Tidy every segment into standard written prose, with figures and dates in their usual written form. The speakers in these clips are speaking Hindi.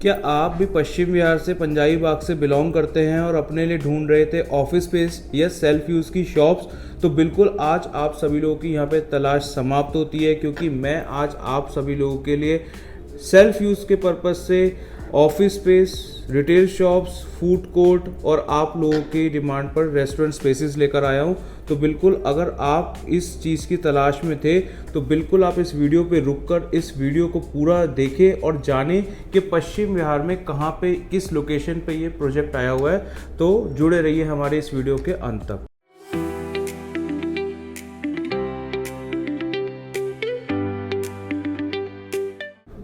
क्या आप भी पश्चिम बिहार से पंजाबी बाग से बिलोंग करते हैं और अपने लिए ढूंढ रहे थे ऑफिस स्पेस या सेल्फ यूज़ की शॉप्स? तो बिल्कुल आज आप सभी लोगों की यहाँ पे तलाश समाप्त होती है, क्योंकि मैं आज आप सभी लोगों के लिए सेल्फ यूज़ के पर्पज़ से office space, retail shops, food court और आप लोगों की डिमांड पर रेस्टोरेंट स्पेसेस लेकर आया हूँ। तो बिल्कुल अगर आप इस चीज़ की तलाश में थे तो बिल्कुल आप इस वीडियो पे रुककर इस वीडियो को पूरा देखें और जानें कि पश्चिम बिहार में कहाँ पे, किस लोकेशन पे ये प्रोजेक्ट आया हुआ है। तो जुड़े रहिए हमारे इस वीडियो के अंत तक।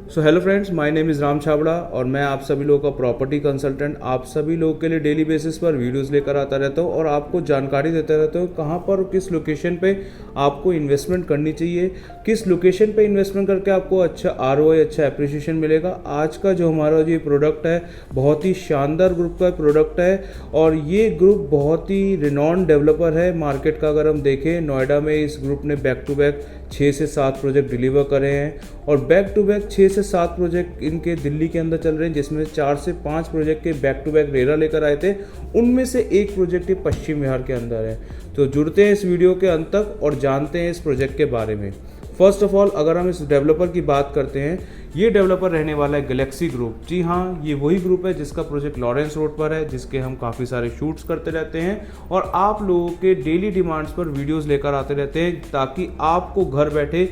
So hello friends, my name is Ram Chhabra और मैं आप सभी लोगों का प्रॉपर्टी कंसल्टेंट आप सभी लोगों के लिए डेली बेसिस पर वीडियोस लेकर आता रहता हूँ और आपको जानकारी देता रहता हूँ कहाँ पर और किस लोकेशन पे आपको इन्वेस्टमेंट करनी चाहिए, किस लोकेशन पे इन्वेस्टमेंट करके आपको अच्छा ROI, अच्छा एप्रिसिएशन मिलेगा। आज का जो हमारा जो प्रोडक्ट है बहुत ही शानदार ग्रुप का प्रोडक्ट है और ये ग्रुप बहुत ही रिनॉन्ड डेवलपर है मार्केट का। अगर हम देखें, नोएडा में इस ग्रुप ने बैक टू बैक 6 से 7 प्रोजेक्ट डिलीवर करे हैं और बैक टू बैक 6 से 7 प्रोजेक्ट इनके दिल्ली के अंदर चल रहे हैं, जिसमें 4 से 5 प्रोजेक्ट के बैक टू बैक रेरा लेकर आए थे। उनमें से एक प्रोजेक्ट ये पश्चिम बिहार के अंदर है। तो जुड़ते हैं इस वीडियो के अंत तक और जानते हैं इस प्रोजेक्ट के बारे में। फर्स्ट ऑफ ऑल अगर हम इस डेवलपर की बात करते हैं, ये डेवलपर रहने वाला है गैलेक्सी ग्रुप। जी हाँ, ये वही ग्रुप है जिसका प्रोजेक्ट लॉरेंस रोड पर है, जिसके हम काफ़ी सारे शूट्स करते रहते हैं और आप लोगों के डेली डिमांड्स पर वीडियोस लेकर आते रहते हैं, ताकि आपको घर बैठे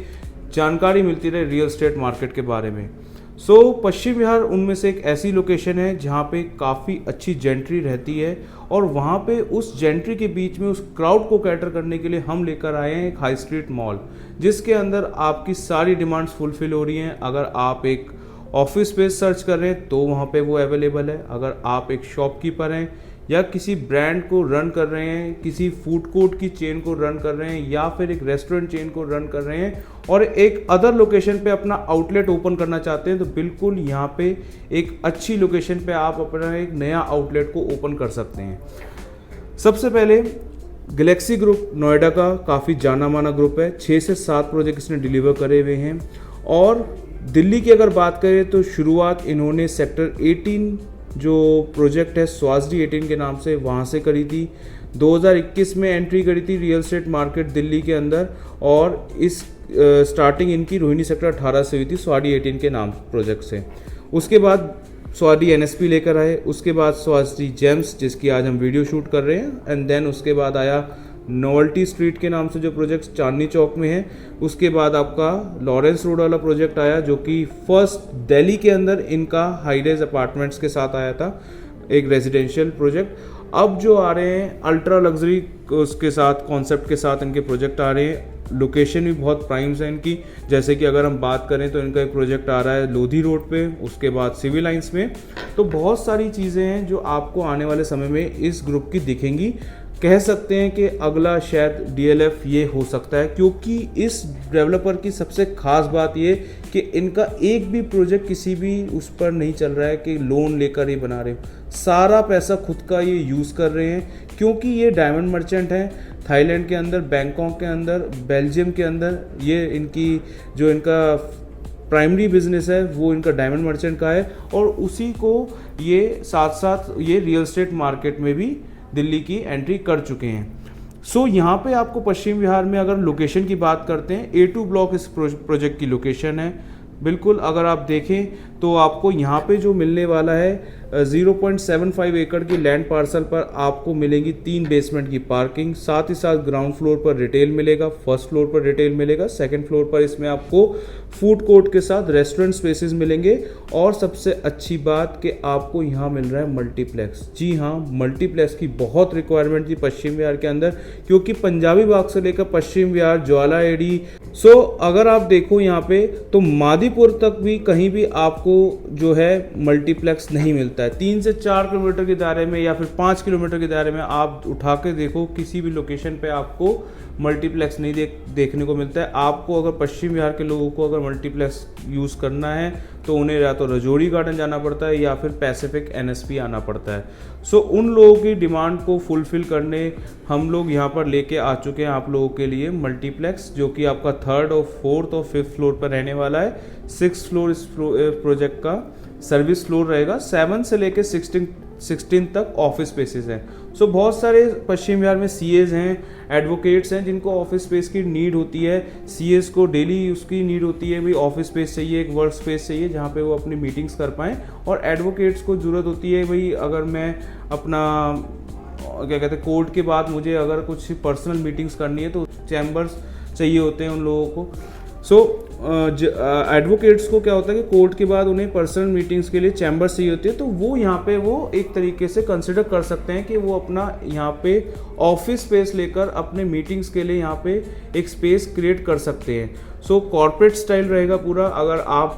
जानकारी मिलती रहे रियल एस्टेट मार्केट के बारे में। पश्चिम बिहार उनमें से एक ऐसी लोकेशन है जहाँ पे काफ़ी अच्छी जेंट्री रहती है और वहाँ पे उस जेंट्री के बीच में उस क्राउड को कैटर करने के लिए हम लेकर आए हैं एक हाई स्ट्रीट मॉल, जिसके अंदर आपकी सारी डिमांड्स फुलफिल हो रही हैं। अगर आप एक ऑफिस स्पेस सर्च कर रहे हैं तो वहाँ पे वो अवेलेबल है। अगर आप एक शॉपकीपर हैं या किसी ब्रांड को रन कर रहे हैं, किसी फूड कोर्ट की चेन को रन कर रहे हैं या फिर एक रेस्टोरेंट चेन को रन कर रहे हैं और एक अदर लोकेशन पे अपना आउटलेट ओपन करना चाहते हैं, तो बिल्कुल यहाँ पे एक अच्छी लोकेशन पे आप अपना एक नया आउटलेट को ओपन कर सकते हैं। सबसे पहले गैलेक्सी ग्रुप नोएडा का काफ़ी जाना माना ग्रुप है। 6 से 7 प्रोजेक्ट इसने डिलीवर करे हुए हैं और दिल्ली की अगर बात करें तो शुरुआत इन्होंने सेक्टर 18 जो प्रोजेक्ट है स्वासडी 18 के नाम से, वहाँ से करी थी। 2021 में एंट्री करी थी रियल एस्टेट मार्केट दिल्ली के अंदर और इस स्टार्टिंग इनकी रोहिणी सेक्टर 18 से हुई थी स्वासडी 18 के नाम प्रोजेक्ट से। उसके बाद स्वासडी NSP लेकर आए, उसके बाद स्वासडी जेम्स जिसकी आज हम वीडियो शूट कर रहे हैं, एंड देन उसके बाद आया नोवेल्टी स्ट्रीट के नाम से जो प्रोजेक्ट चांदनी चौक में है। उसके बाद आपका लॉरेंस रोड वाला प्रोजेक्ट आया जो कि फर्स्ट दिल्ली के अंदर इनका हाईराइज अपार्टमेंट्स के साथ आया था, एक रेजिडेंशियल प्रोजेक्ट। अब जो आ रहे हैं अल्ट्रा लग्जरी उसके साथ कॉन्सेप्ट के साथ इनके प्रोजेक्ट आ रहे हैं। लोकेशन भी बहुत प्राइम्स है इनकी, जैसे कि अगर हम बात करें तो इनका एक प्रोजेक्ट आ रहा है लोधी रोड पे, उसके बाद सिविल लाइंस में। तो बहुत सारी चीज़ें हैं जो आपको आने वाले समय में इस ग्रुप की दिखेंगी। कह सकते हैं कि अगला शायद DLF ये हो सकता है, क्योंकि इस डेवलपर की सबसे ख़ास बात ये कि इनका एक भी प्रोजेक्ट किसी भी उस पर नहीं चल रहा है कि लोन लेकर ही बना रहे हैं। सारा पैसा खुद का ये यूज़ कर रहे हैं, क्योंकि ये डायमंड मर्चेंट हैं। थाईलैंड के अंदर, बैंकॉक के अंदर, बेल्जियम के अंदर ये इनकी जो इनका प्राइमरी बिजनेस है वो इनका डायमंड मर्चेंट का है और उसी को ये साथ साथ ये रियल एस्टेट मार्केट में भी दिल्ली की एंट्री कर चुके हैं। यहाँ पे आपको पश्चिम बिहार में अगर लोकेशन की बात करते हैं, A2 ब्लॉक इस प्रोजेक्ट की लोकेशन है। बिल्कुल अगर आप देखें तो आपको यहाँ पे जो मिलने वाला है 0.75 एकड़ की लैंड पार्सल पर आपको मिलेगी 3 बेसमेंट की पार्किंग, साथ ही साथ ग्राउंड फ्लोर पर रिटेल मिलेगा, फर्स्ट फ्लोर पर रिटेल मिलेगा, सेकंड फ्लोर पर इसमें आपको फूड कोर्ट के साथ रेस्टोरेंट स्पेसेस मिलेंगे और सबसे अच्छी बात कि आपको यहाँ मिल रहा है मल्टीप्लेक्स। जी हाँ, मल्टीप्लेक्स की बहुत रिक्वायरमेंट थी पश्चिम बिहार के अंदर, क्योंकि पंजाबी बाग से लेकर पश्चिम बिहार, ज्वाला एडी, अगर आप देखो यहाँ पे तो मादीपुर तक भी कहीं भी आपको जो है मल्टीप्लेक्स नहीं मिलता है। 3 से 4 किलोमीटर के दायरे में या फिर 5 किलोमीटर के दायरे में आप उठा के देखो, किसी भी लोकेशन पे आपको मल्टीप्लेक्स नहीं देखने को मिलता है। आपको अगर पश्चिम बिहार के लोगों को अगर मल्टीप्लेक्स यूज़ करना है तो उन्हें या तो रजौरी गार्डन जाना पड़ता है या फिर पैसिफिक NSP आना पड़ता है। उन लोगों की डिमांड को फुलफिल करने हम लोग यहाँ पर लेके आ चुके हैं आप लोगों के लिए मल्टीप्लेक्स, जो कि आपका 3rd और 4th और 5th फ्लोर पर रहने वाला है। 6th फ्लोर इस प्रोजेक्ट का सर्विस फ्लोर रहेगा, 7 से लेकर 16 तक ऑफिस स्पेसेस हैं। सो बहुत सारे पश्चिम बिहार में सीएज हैं, एडवोकेट्स हैं जिनको ऑफिस स्पेस की नीड होती है। सीएज को डेली उसकी नीड होती है भाई ऑफिस स्पेस चाहिए, एक वर्क स्पेस चाहिए जहाँ पे वो अपनी मीटिंग्स कर पाएँ। और एडवोकेट्स को ज़रूरत होती है भाई अगर मैं अपना क्या कहते हैं कोर्ट के बाद मुझे अगर कुछ पर्सनल मीटिंग्स करनी है तो चैम्बर्स चाहिए होते हैं उन लोगों को। सो एडवोकेट्स को क्या होता है कि कोर्ट के बाद उन्हें पर्सनल मीटिंग्स के लिए चैम्बर्स चाहिए होती है, तो वो यहाँ पे वो एक तरीके से कंसिडर कर सकते हैं कि वो अपना यहाँ पे ऑफिस स्पेस लेकर अपने मीटिंग्स के लिए यहाँ पे एक स्पेस क्रिएट कर सकते हैं। सो कॉर्पोरेट स्टाइल रहेगा पूरा। अगर आप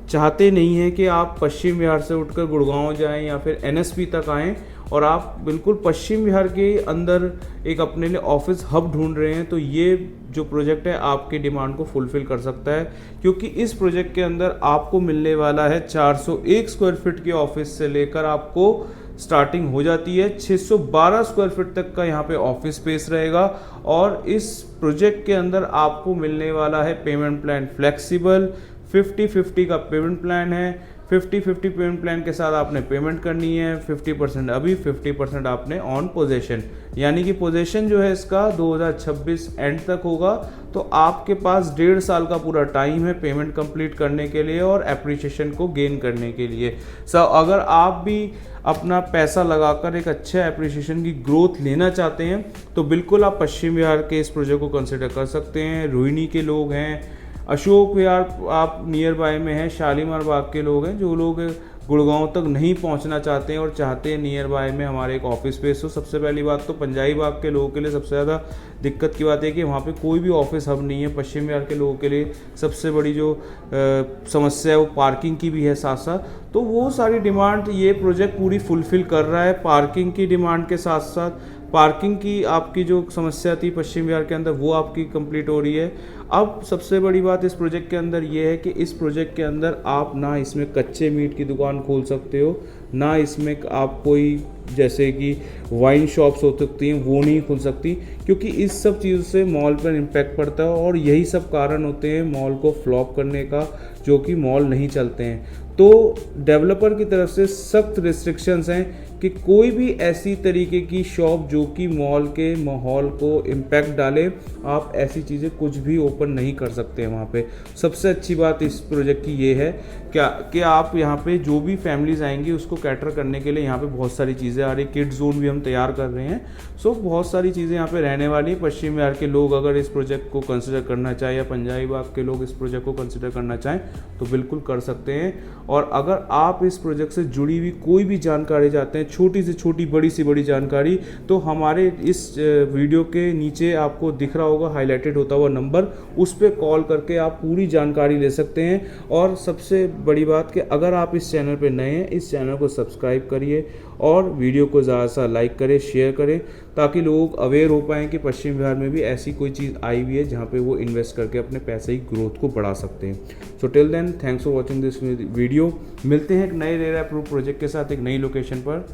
चाहते नहीं हैं कि आप पश्चिम बिहार से उठकर गुड़गांव जाएं या फिर एनएसपी तक आएं और आप बिल्कुल पश्चिम बिहार के अंदर एक अपने लिए ऑफिस हब ढूंढ रहे हैं, तो ये जो प्रोजेक्ट है आपकी डिमांड को फुलफिल कर सकता है। क्योंकि इस प्रोजेक्ट के अंदर आपको मिलने वाला है 401 स्क्वायर फीट के ऑफिस से लेकर आपको स्टार्टिंग हो जाती है 612 स्क्वायर फीट तक का यहाँ पे ऑफिस स्पेस रहेगा। और इस प्रोजेक्ट के अंदर आपको मिलने वाला है पेमेंट प्लान फ्लेक्सिबल, 50-50 का पेमेंट प्लान है। 50-50 पेमेंट प्लान के साथ आपने पेमेंट करनी है, 50% अभी, 50% आपने ऑन पोजेशन, यानी कि पोजेशन जो है इसका 2026 एंड तक होगा। तो आपके पास 1.5 साल का पूरा टाइम है पेमेंट कंप्लीट करने के लिए और एप्रिसिएशन को गेन करने के लिए। अगर आप भी अपना पैसा लगाकर एक अच्छा एप्रिसिएशन की ग्रोथ लेना चाहते हैं तो बिल्कुल आप पश्चिम बिहार के इस प्रोजेक्ट को कंसिडर कर सकते हैं। रोहिणी के लोग हैं, अशोक विहार आप नियर बाय में है, शालीमार बाग के लोग हैं, जो लोग गुड़गांव तक नहीं पहुंचना चाहते हैं और चाहते हैं नियर बाय में हमारे एक ऑफिस स्पेस हो। सबसे पहली बात तो पंजाबी बाग के लोगों के लिए सबसे ज़्यादा दिक्कत की बात है कि वहाँ पे कोई भी ऑफिस हब नहीं है। पश्चिम बिहार के लोगों के लिए सबसे बड़ी जो समस्या है वो पार्किंग की भी है साथ साथ। तो वो सारी डिमांड ये प्रोजेक्ट पूरी फुलफिल कर रहा है। पार्किंग की डिमांड के साथ साथ पार्किंग की आपकी जो समस्या थी पश्चिम बिहार के अंदर वो आपकी कंप्लीट हो रही है। अब सबसे बड़ी बात इस प्रोजेक्ट के अंदर ये है कि इस प्रोजेक्ट के अंदर आप ना इसमें कच्चे मीट की दुकान खोल सकते हो, ना इसमें आप कोई जैसे कि वाइन शॉप्स हो सकती हैं वो नहीं खुल सकती, क्योंकि इस सब चीज़ों से मॉल पर इम्पैक्ट पड़ता है और यही सब कारण होते हैं मॉल को फ्लॉप करने का, जो कि मॉल नहीं चलते हैं। तो डेवलपर की तरफ से सख्त रिस्ट्रिक्शंस हैं कि कोई भी ऐसी तरीके की शॉप जो कि मॉल के माहौल को इम्पैक्ट डाले, आप ऐसी चीज़ें कुछ भी ओपन नहीं कर सकते हैं वहाँ पे। सबसे अच्छी बात इस प्रोजेक्ट की ये है कि आप यहाँ पे जो भी फैमिलीज आएंगी उसको कैटर करने के लिए यहाँ पे बहुत सारी चीज़ें आ रही। किड जोन भी हम तैयार कर रहे हैं। सो बहुत सारी चीज़ें यहाँ पे रहने वाली हैं। पश्चिम बिहार के लोग अगर इस प्रोजेक्ट को कंसिडर करना चाहें या पंजाबी बाग के लोग इस प्रोजेक्ट को कंसिडर करना चाहें तो बिल्कुल कर सकते हैं। और अगर आप इस प्रोजेक्ट से जुड़ी हुई कोई भी जानकारी चाहते हैं, छोटी से छोटी बड़ी से बड़ी जानकारी, तो हमारे इस वीडियो के नीचे आपको दिख रहा होगा हाईलाइटेड होता हुआ नंबर, उस पर कॉल करके आप पूरी जानकारी ले सकते हैं। और सबसे बड़ी बात कि अगर आप इस चैनल पर नए हैं, इस चैनल को सब्सक्राइब करिए और वीडियो को ज़्यादा से लाइक करें, शेयर करें, ताकि लोग अवेयर हो पाएँ कि पश्चिम बिहार में भी ऐसी कोई चीज़ आई हुई है जहाँ पे वो इन्वेस्ट करके अपने पैसे की ग्रोथ को बढ़ा सकते हैं। So till then, thanks for watching this video. मिलते हैं एक नए रेरा अप्रूव प्रोजेक्ट के साथ एक नई लोकेशन पर।